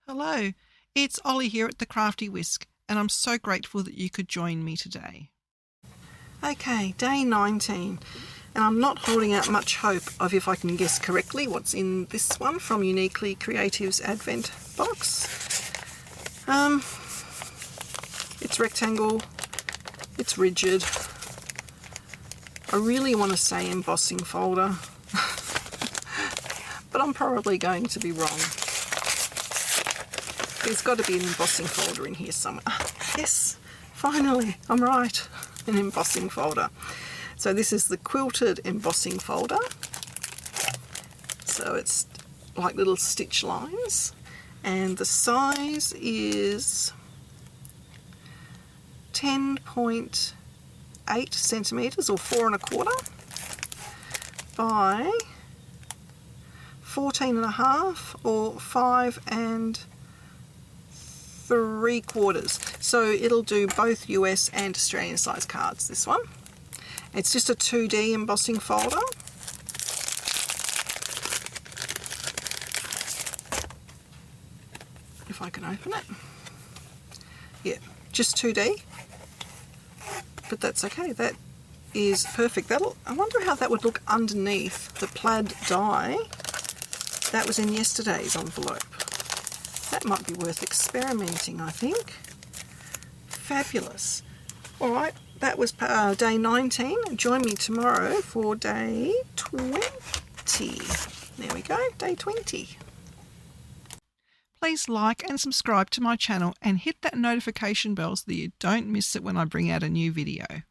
Hello, it's Ollie here at the Crafty Whisk, and I'm so grateful that you could join me today. Okay, day 19, and I'm not holding out much hope of if I can guess correctly what's in this one from Uniquely Creative's Advent box. It's rectangle, it's rigid. I really want to say embossing folder, but I'm probably going to be wrong. There's got to be an embossing folder in here somewhere. Yes, finally, I'm right, an embossing folder. So this is the quilted embossing folder. So it's like little stitch lines, and the size is 10.8 centimetres or 4 1/4 by 14.5 or 5 3/4. So it'll do both US and Australian size cards, this one. It's just a 2D embossing folder. If I can open it. Yeah, just 2D. But that's okay, that is perfect. I wonder how that would look underneath the plaid dye that was in yesterday's envelope. That might be worth experimenting, I think. Fabulous. Alright, that was day 19. Join me tomorrow for day 20. There we go, day 20. Please like and subscribe to my channel and hit that notification bell so that you don't miss it when I bring out a new video.